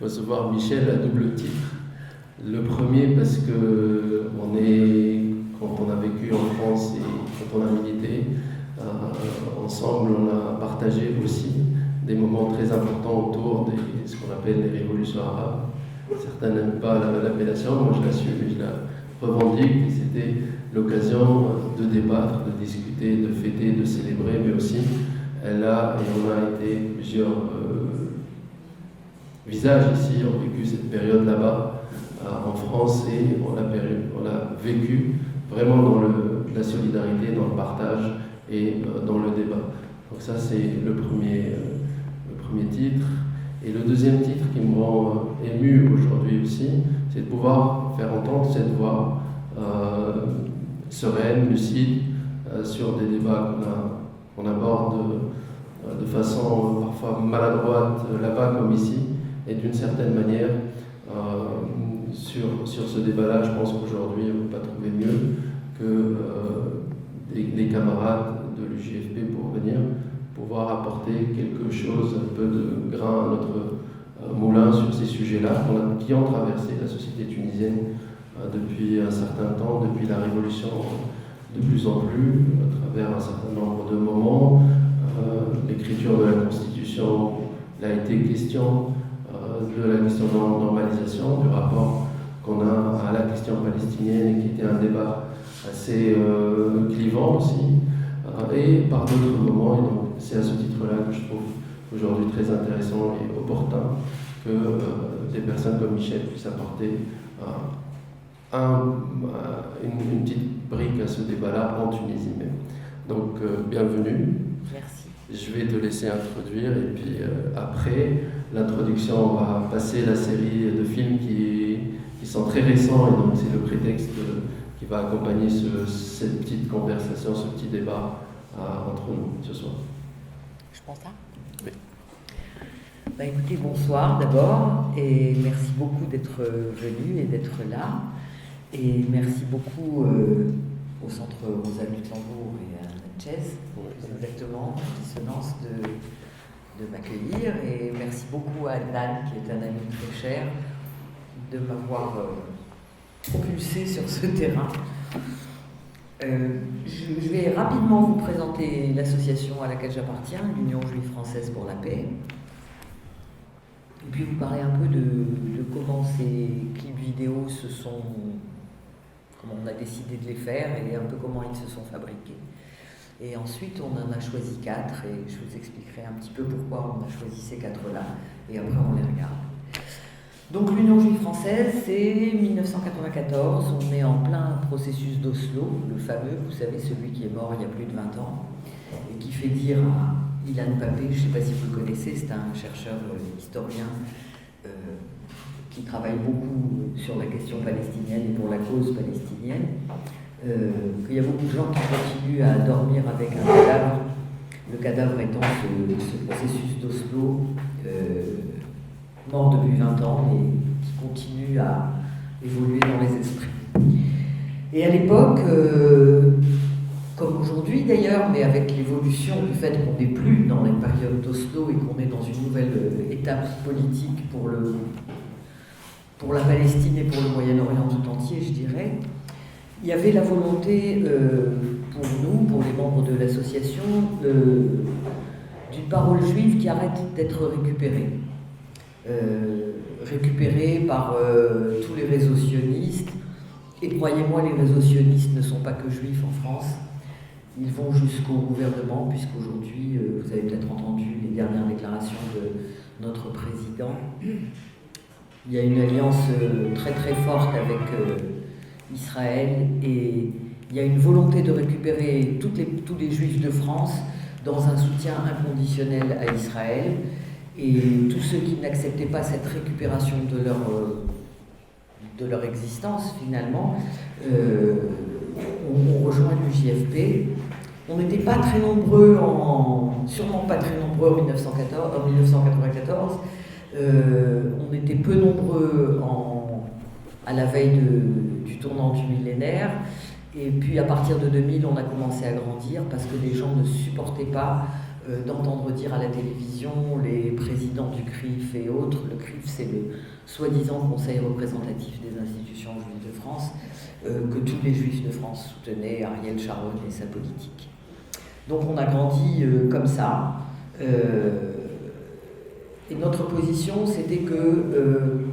recevoir Michel à double titre. Le premier parce que quand on a vécu en France et quand on a milité, ensemble on a partagé aussi des moments très importants autour de ce qu'on appelle les révolutions arabes. Certains n'aiment pas l'appellation, moi je l'assume et je la revendique. C'était l'occasion de débattre, de discuter, de fêter, de célébrer, mais aussi on a été plusieurs visages ici, ont vécu cette période là-bas en France et on a vécu vraiment dans la solidarité, dans le partage et dans le débat. Donc ça c'est le premier titre. Et le deuxième titre qui me rend ému aujourd'hui aussi, c'est de pouvoir faire entendre cette voix sereine, lucide, sur des débats qu'on aborde de façon parfois maladroite là-bas comme ici, et d'une certaine manière, sur ce débat-là, je pense qu'aujourd'hui, on ne peut pas trouver mieux que des camarades de l'UJFP pour venir pouvoir apporter quelque chose, un peu de grain à notre moulin sur ces sujets-là qui ont traversé la société tunisienne depuis un certain temps, depuis la Révolution de plus en plus, à travers un certain nombre de moments. L'écriture de la Constitution, il a été question de la question de la normalisation, du rapport qu'on a à la question palestinienne, qui était un débat assez clivant aussi, et par d'autres moments. Et donc, c'est à ce titre-là que je trouve aujourd'hui très intéressant et opportun que des personnes comme Michel puissent apporter une petite brique à ce débat-là en Tunisie même. Donc, bienvenue. Merci. Je vais te laisser introduire et puis après l'introduction, on va passer la série de films qui sont très récents et donc c'est le prétexte qui va accompagner cette petite conversation, ce petit débat entre nous ce soir. Je pense là. Oui. Écoutez, bonsoir d'abord et merci beaucoup d'être venu et d'être là. Et merci beaucoup au Centre Rosa Luxembourg et à Natchez, exactement, dissonance de m'accueillir. Et merci beaucoup à Adnan, qui est un ami très cher, de m'avoir propulsé sur ce terrain. Je vais rapidement vous présenter l'association à laquelle j'appartiens, l'Union Juive Française pour la Paix. Et puis vous parler un peu de comment ces clips vidéo comment on a décidé de les faire et un peu comment ils se sont fabriqués. Et ensuite, on en a choisi 4 et je vous expliquerai un petit peu pourquoi on a choisi ces 4-là et après on les regarde. Donc l'Union Juive Française, c'est 1994, on est en plein processus d'Oslo, le fameux, vous savez, celui qui est mort il y a plus de 20 ans et qui fait dire à Ilan Pappé, je ne sais pas si vous le connaissez, c'est un chercheur historien qui travaille beaucoup sur la question palestinienne et pour la cause palestinienne, qu'il y a beaucoup de gens qui continuent à dormir avec un cadavre, le cadavre étant ce processus d'Oslo, mort depuis 20 ans et qui continue à évoluer dans les esprits. Et à l'époque, comme aujourd'hui d'ailleurs, mais avec l'évolution du fait qu'on n'est plus dans les périodes d'Oslo et qu'on est dans une nouvelle étape politique pour la Palestine et pour le Moyen-Orient tout entier, je dirais, il y avait la volonté pour nous, pour les membres de l'association, d'une parole juive qui arrête d'être récupérée. Récupérée par tous les réseaux sionistes. Et croyez-moi, les réseaux sionistes ne sont pas que juifs en France. Ils vont jusqu'au gouvernement, puisqu'aujourd'hui, vous avez peut-être entendu les dernières déclarations de notre président. Il y a une alliance très très forte avec Israël et il y a une volonté de récupérer tous les juifs de France dans un soutien inconditionnel à Israël. Et tous ceux qui n'acceptaient pas cette récupération de leur existence, finalement, ont rejoint l'UJFP. On n'était pas très nombreux, sûrement pas très nombreux en 1994. On était peu nombreux à la veille du tournant du millénaire. Et puis à partir de 2000, on a commencé à grandir parce que les gens ne supportaient pas d'entendre dire à la télévision les présidents du CRIF et autres. Le CRIF, c'est le soi-disant Conseil représentatif des institutions juives de France, que tous les juifs de France soutenaient, Ariel Sharon et sa politique. Donc on a grandi comme ça. Et notre position, c'était que,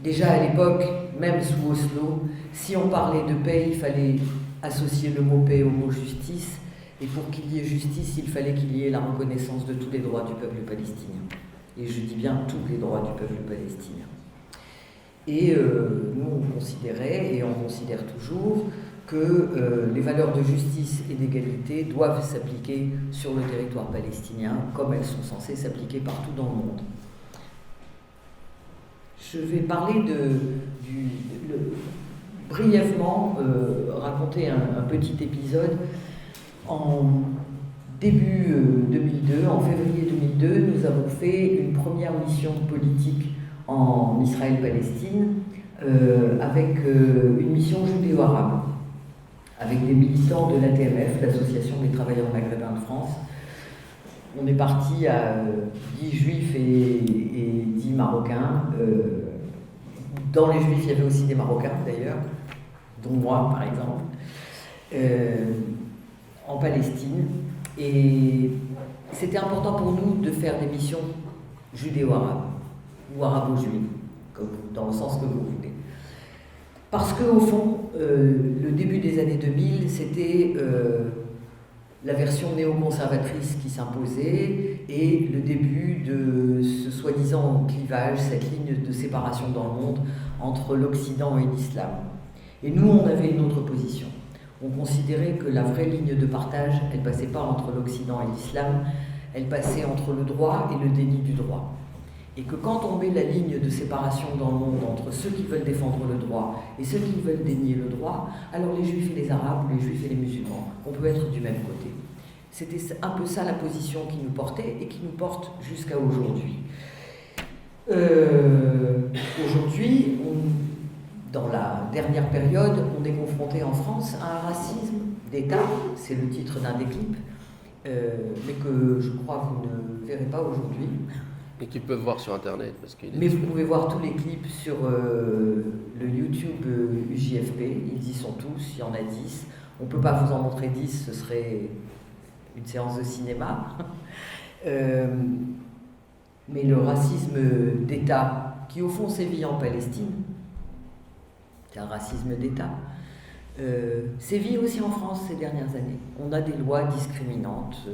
déjà à l'époque, même sous Oslo, si on parlait de paix, il fallait associer le mot paix au mot justice. Et pour qu'il y ait justice, il fallait qu'il y ait la reconnaissance de tous les droits du peuple palestinien. Et je dis bien tous les droits du peuple palestinien. Et nous, on considérait, et on considère toujours, que les valeurs de justice et d'égalité doivent s'appliquer sur le territoire palestinien, comme elles sont censées s'appliquer partout dans le monde. Je vais parler brièvement raconter un petit épisode. En début 2002, en février 2002, nous avons fait une première mission politique en Israël-Palestine avec une mission judéo-arabe, avec des militants de l'ATMF, l'Association des travailleurs maghrébins de France. On est parti à 10 juifs et 10 marocains. Dans les juifs, il y avait aussi des marocains d'ailleurs, dont moi par exemple. En Palestine, et c'était important pour nous de faire des missions judéo-arabes ou arabo-juives, dans le sens que vous voulez. Parce qu'au fond, le début des années 2000, c'était la version néoconservatrice qui s'imposait et le début de ce soi-disant clivage, cette ligne de séparation dans le monde entre l'Occident et l'islam. Et nous, on avait une autre position. On considérait que la vraie ligne de partage, elle ne passait pas entre l'Occident et l'islam, elle passait entre le droit et le déni du droit. Et que quand on met la ligne de séparation dans le monde entre ceux qui veulent défendre le droit et ceux qui veulent dénier le droit, alors les juifs et les arabes, les juifs et les musulmans, on peut être du même côté. C'était un peu ça la position qui nous portait et qui nous porte jusqu'à aujourd'hui. Aujourd'hui, dans la dernière période, on est confronté en France à un racisme d'État, c'est le titre d'un des clips, mais que je crois que vous ne verrez pas aujourd'hui. Et qu'ils peuvent voir sur Internet. Mais vous pouvez voir tous les clips sur le YouTube UJFP, ils y sont tous, il y en a 10. On ne peut pas vous en montrer 10, ce serait une séance de cinéma. Mais le racisme d'État, qui au fond sévit en Palestine, c'est un racisme d'État, sévit aussi en France ces dernières années. On a des lois discriminantes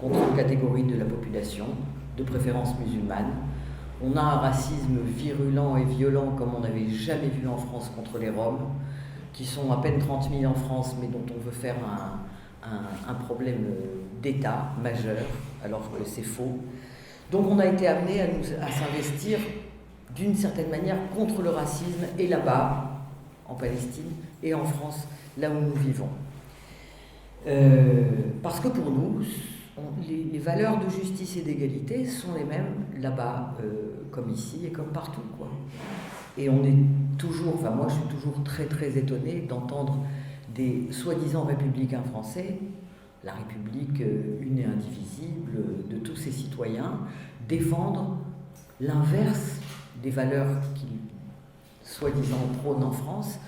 contre une catégorie de la population, de préférence musulmane. On a un racisme virulent et violent comme on n'avait jamais vu en France contre les Roms, qui sont à peine 30 000 en France, mais dont on veut faire un problème d'État majeur, alors que c'est faux. Donc on a été amené à s'investir d'une certaine manière contre le racisme, et là-bas, en Palestine, et en France, là où nous vivons. Parce que pour nous, les valeurs de justice et d'égalité sont les mêmes là-bas, comme ici et comme partout, quoi. Et on est toujours, enfin moi je suis toujours très très étonnée d'entendre des soi-disant républicains français, la République une et indivisible de tous ses citoyens, défendre l'inverse des valeurs qu'ils soi-disant prônent en France,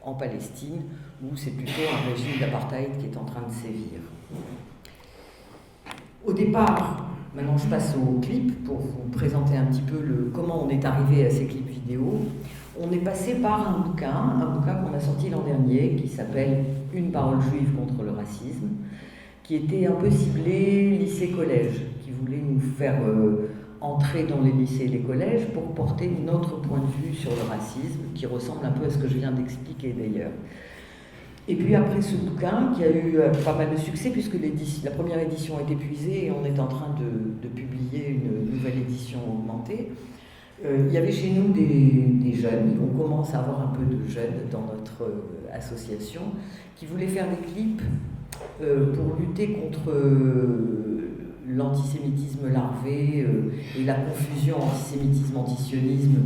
en Palestine, où c'est plutôt un régime d'apartheid qui est en train de sévir. Au départ, maintenant je passe au clip pour vous présenter un petit peu comment on est arrivé à ces clips vidéo. On est passé par un bouquin qu'on a sorti l'an dernier qui s'appelle « Une parole juive contre le racisme », qui était un peu ciblé lycée-collège, qui voulait nous faire entrer dans les lycées et les collèges pour porter notre point de vue sur le racisme, qui ressemble un peu à ce que je viens d'expliquer d'ailleurs. Et puis après ce bouquin, qui a eu pas mal de succès, puisque la première édition est épuisée et on est en train de publier une nouvelle édition augmentée, il y avait chez nous des jeunes, on commence à avoir un peu de jeunes dans notre association, qui voulaient faire des clips pour lutter contre l'antisémitisme larvé et la confusion antisémitisme-antisionisme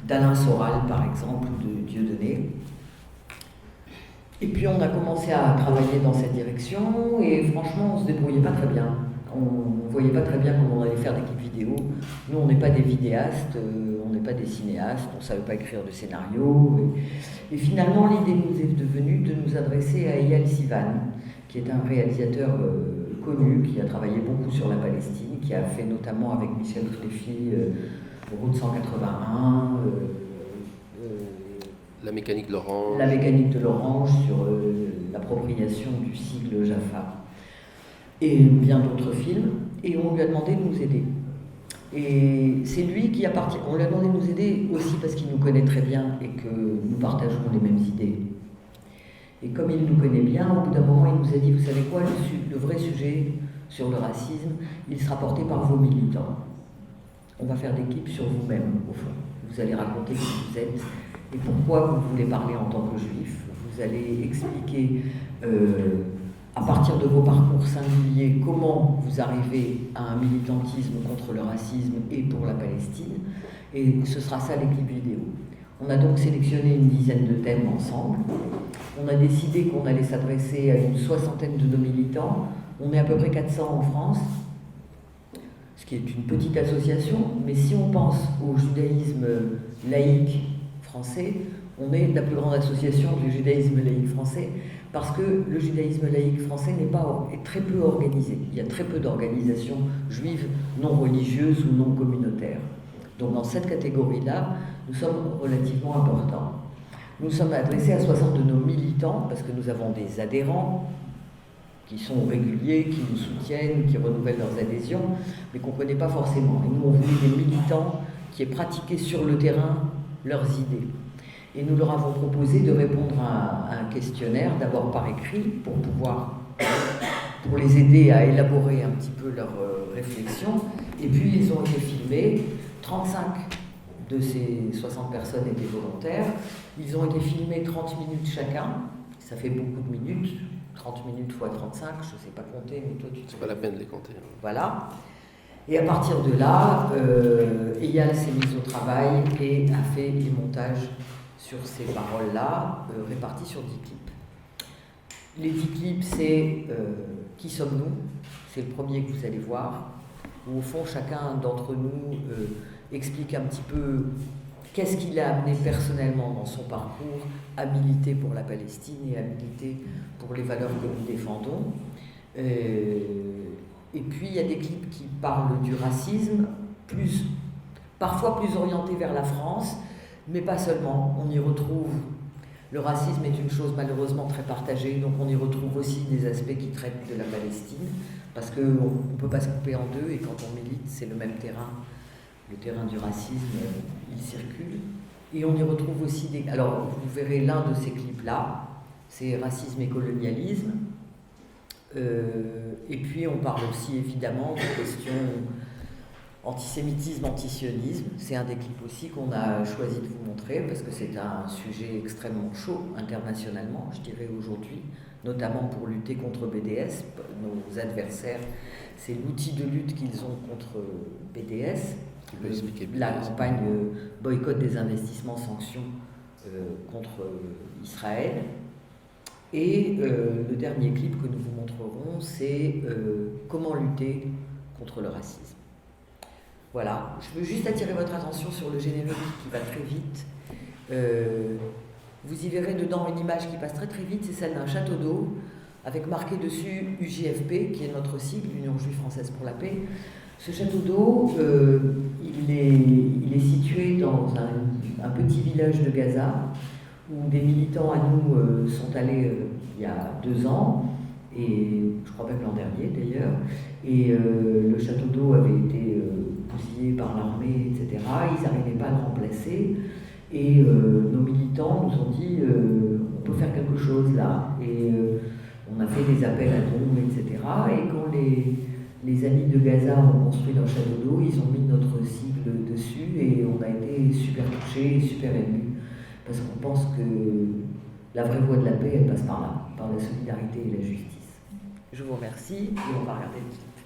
d'Alain Soral, par exemple, ou de Dieudonné. Et puis on a commencé à travailler dans cette direction et franchement on se débrouillait pas très bien. On ne voyait pas très bien comment on allait faire d'équipe vidéo. Nous on n'est pas des vidéastes, on n'est pas des cinéastes, on ne savait pas écrire de scénario. Et finalement l'idée nous est devenue de nous adresser à Eyal Sivan, qui est un réalisateur connu, qui a travaillé beaucoup sur la Palestine, qui a fait notamment avec Michel Treffi Route 181, La mécanique de l'orange. La mécanique de l'orange sur l'appropriation du sigle Jaffa et bien d'autres films. Et on lui a demandé de nous aider. Et c'est lui qui a parti. On lui a demandé de nous aider aussi parce qu'il nous connaît très bien et que nous partageons les mêmes idées. Et comme il nous connaît bien, au bout d'un moment, il nous a dit, vous savez quoi, le vrai sujet sur le racisme, il sera porté par vos militants. On va faire des clips sur vous-même, au fond. Vous allez raconter qui vous êtes et pourquoi vous voulez parler en tant que juif. Vous allez expliquer, à partir de vos parcours singuliers, comment vous arrivez à un militantisme contre le racisme et pour la Palestine. Et ce sera ça les clips vidéo. On a donc sélectionné une dizaine de thèmes ensemble. On a décidé qu'on allait s'adresser à une soixantaine de nos militants. On est à peu près 400 en France, ce qui est une petite association, mais si on pense au judaïsme laïque français, on est la plus grande association du judaïsme laïque français, parce que le judaïsme laïque français est très peu organisé. Il y a très peu d'organisations juives non religieuses ou non communautaires. Donc dans cette catégorie-là, nous sommes relativement importants. Nous sommes adressés à 60 de nos militants, parce que nous avons des adhérents qui sont réguliers, qui nous soutiennent, qui renouvellent leurs adhésions, mais qu'on ne connaît pas forcément. Et nous, on voulait des militants qui aient pratiqué sur le terrain leurs idées. Et nous leur avons proposé de répondre à un questionnaire, d'abord par écrit, pour les aider à élaborer un petit peu leurs réflexions. Et puis, ils ont été filmés. 35 de ces 60 personnes étaient volontaires. Ils ont été filmés 30 minutes chacun. Ça fait beaucoup de minutes. 30 minutes fois 35, je ne sais pas compter, mais toi tu sais. C'est pas la peine de les compter. Voilà. Et à partir de là, Eyal s'est mis au travail et a fait les montages sur ces paroles-là, répartis sur 10 clips. Les 10 clips, c'est Qui sommes-nous ? C'est le premier que vous allez voir, où au fond, chacun d'entre nous explique un petit peu qu'est-ce qui l'a amené personnellement dans son parcours à militer pour la Palestine et à militer pour les valeurs que nous défendons. Et puis, il y a des clips qui parlent du racisme, parfois plus orientés vers la France, mais pas seulement. On y retrouve... Le racisme est une chose malheureusement très partagée, donc on y retrouve aussi des aspects qui traitent de la Palestine, parce qu'on ne peut pas se couper en deux, et quand on milite, c'est le même terrain. Le terrain du racisme, il circule. Et on y retrouve aussi des... Alors, vous verrez l'un de ces clips-là, c'est Racisme et colonialisme. Et puis, on parle aussi, évidemment, de questions antisémitisme, antisionisme. C'est un des clips aussi qu'on a choisi de vous montrer, parce que c'est un sujet extrêmement chaud, internationalement, je dirais aujourd'hui, notamment pour lutter contre BDS. Nos adversaires, c'est l'outil de lutte qu'ils ont contre BDS. La campagne boycott des investissements, sanctions contre Israël. Et le dernier clip que nous vous montrerons, c'est comment lutter contre le racisme. Voilà, je veux juste attirer votre attention sur le générique qui va très vite. Vous y verrez dedans une image qui passe très très vite, c'est celle d'un château d'eau, avec marqué dessus UJFP, qui est notre sigle, Union Juive Française pour la Paix. Ce château d'eau, il est situé dans un petit village de Gaza, où des militants à nous sont allés il y a 2 ans, et je crois même l'an dernier d'ailleurs, et le château d'eau avait été bousillé par l'armée, etc. Ils n'arrivaient pas à le remplacer, et nos militants nous ont dit on peut faire quelque chose là, et on a fait des appels à dons, etc. Et quand les amis de Gaza ont construit leur château d'eau, ils ont mis notre sigle dessus, et on a été super touchés et super émus, parce qu'on pense que la vraie voie de la paix, elle passe par là, par la solidarité et la justice. Je vous remercie, et on va regarder le clip.